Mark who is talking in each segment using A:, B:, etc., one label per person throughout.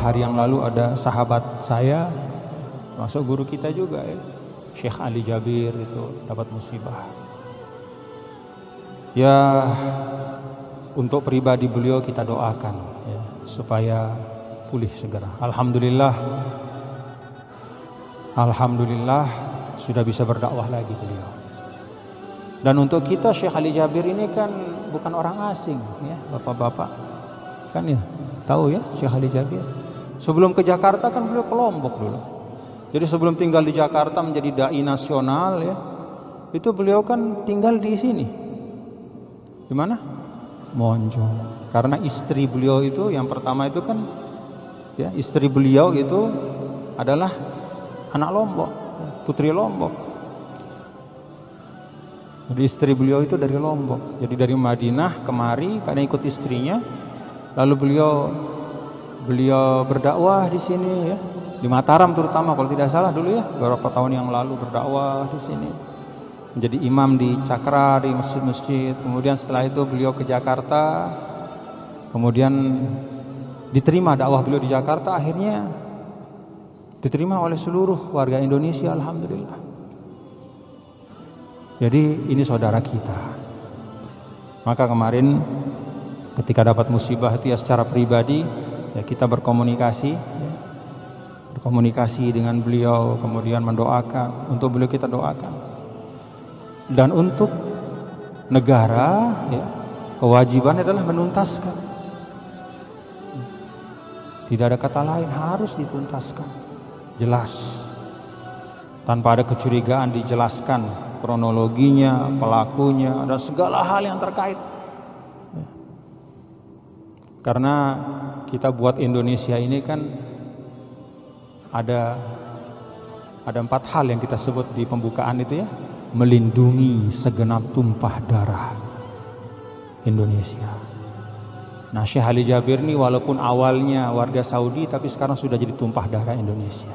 A: hari yang lalu ada sahabat saya, masuk guru kita juga ya, Syekh Ali Jabir itu dapat musibah. Ya, untuk pribadi beliau kita doakan ya, supaya pulih segera. Alhamdulillah sudah bisa berdakwah lagi beliau. Dan untuk kita, Syekh Ali Jabir ini kan bukan orang asing ya, bapak-bapak kan ya tahu ya Syekh Ali Jabir. Sebelum ke Jakarta kan beliau ke Lombok dulu. Jadi sebelum tinggal di Jakarta menjadi dai nasional ya, itu beliau kan tinggal di sini. Di mana? Monjong. Karena istri beliau itu yang pertama itu kan ya, istri beliau itu adalah anak Lombok, putri Lombok. Jadi istri beliau itu dari Lombok. Jadi dari Madinah kemari karena ikut istrinya. Lalu beliau berdakwah di sini ya, di Mataram terutama kalau tidak salah dulu ya, beberapa tahun yang lalu berdakwah di sini. Menjadi imam di Cakra, di masjid-masjid. Kemudian setelah itu beliau ke Jakarta. Kemudian diterima dakwah beliau di Jakarta, akhirnya diterima oleh seluruh warga Indonesia, alhamdulillah. Jadi ini saudara kita. Maka kemarin ketika dapat musibah itu ya secara pribadi ya kita berkomunikasi dengan beliau, kemudian mendoakan, untuk beliau kita doakan. Dan untuk negara ya, kewajiban adalah menuntaskan. Tidak ada kata lain, harus dituntaskan. Jelas. Tanpa ada kecurigaan dijelaskan kronologinya, pelakunya, dan segala hal yang terkait. Karena kita buat Indonesia ini kan ada 4 hal yang kita sebut di pembukaan itu ya, melindungi segenap tumpah darah Indonesia. Nah, Syekh Ali Jabir ini walaupun awalnya warga Saudi, tapi sekarang sudah jadi tumpah darah Indonesia.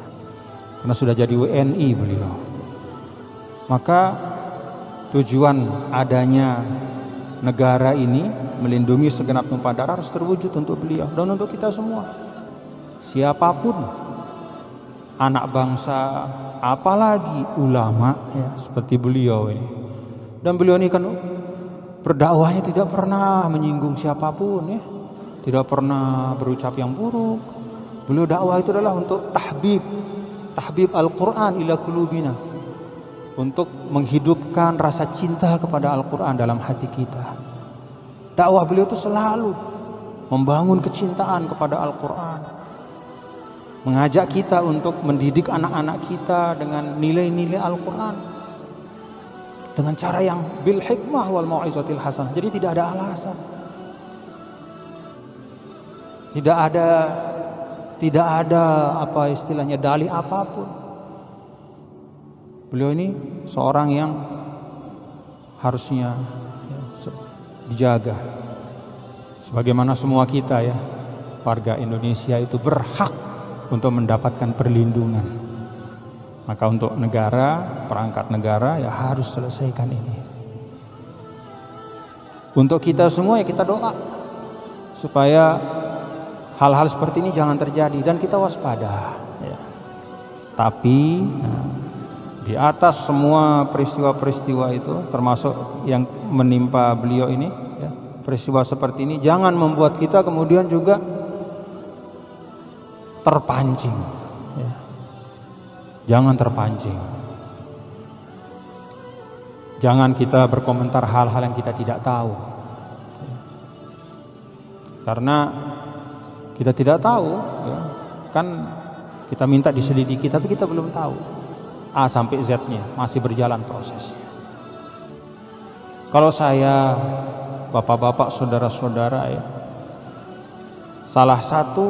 A: Karena sudah jadi WNI beliau. Maka tujuan adanya negara ini melindungi segenap tumpah darah harus terwujud untuk beliau dan untuk kita semua. Siapapun anak bangsa, apalagi ulama ya, seperti beliau ini. Dan beliau ini kan berdakwahnya tidak pernah menyinggung siapapun ya, tidak pernah berucap yang buruk. Beliau dakwah itu adalah untuk tahbib Al-Quran ila qulubina, untuk menghidupkan rasa cinta kepada Al-Quran dalam hati kita. Dakwah beliau itu selalu membangun kecintaan kepada Al-Quran, mengajak kita untuk mendidik anak-anak kita dengan nilai-nilai Al-Quran dengan cara yang bil hikmah wal mau'izatil hasanah. Jadi tidak ada alasan, tidak ada apa istilahnya dalih apapun. Beliau ini seorang yang harusnya dijaga. Sebagaimana semua kita ya, warga Indonesia itu berhak untuk mendapatkan perlindungan. Maka untuk negara, perangkat negara ya harus selesaikan ini. Untuk kita semua ya kita doa supaya hal-hal seperti ini jangan terjadi dan kita waspada ya. Tapi di atas semua peristiwa-peristiwa itu, termasuk yang menimpa beliau ini ya, peristiwa seperti ini jangan membuat kita kemudian juga terpancing ya. Jangan terpancing. Jangan kita berkomentar hal-hal yang kita tidak tahu. Karena kita tidak tahu ya. Kan kita minta diselidiki tapi kita belum tahu A sampai Z-nya, masih berjalan prosesnya. Kalau saya, bapak-bapak, saudara-saudara ya, salah satu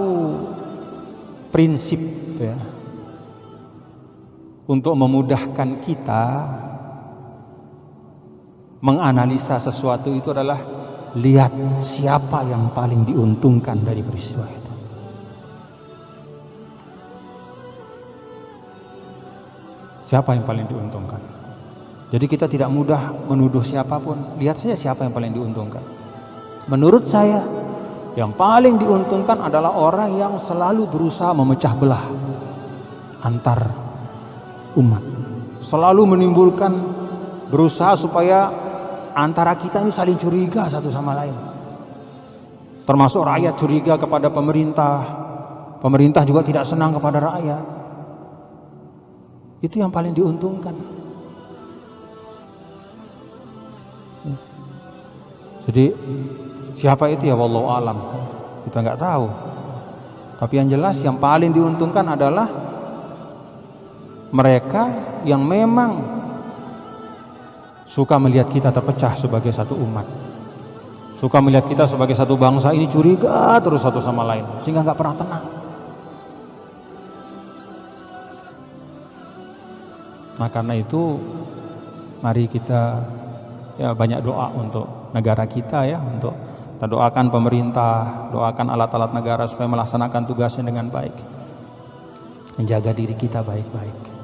A: prinsip ya, untuk memudahkan kita menganalisa sesuatu itu adalah lihat siapa yang paling diuntungkan dari peristiwa itu. Siapa yang paling diuntungkan? Jadi kita tidak mudah menuduh siapapun. Lihat saja siapa yang paling diuntungkan. Menurut saya Yang paling diuntungkan adalah orang yang selalu berusaha memecah belah antar umat, selalu menimbulkan, berusaha supaya antara kita ini saling curiga satu sama lain. Termasuk rakyat curiga kepada pemerintah, pemerintah juga tidak senang kepada rakyat. Itu yang paling diuntungkan. Jadi siapa itu ya wallahu alam, kita nggak tahu. Tapi yang jelas yang paling diuntungkan adalah mereka yang memang suka melihat kita terpecah sebagai satu umat, suka melihat kita sebagai satu bangsa ini curiga terus satu sama lain, sehingga nggak pernah tenang. Nah karena itu mari kita ya banyak doa untuk negara kita ya, untuk kita doakan pemerintah, doakan alat-alat negara supaya melaksanakan tugasnya dengan baik, menjaga diri kita baik-baik.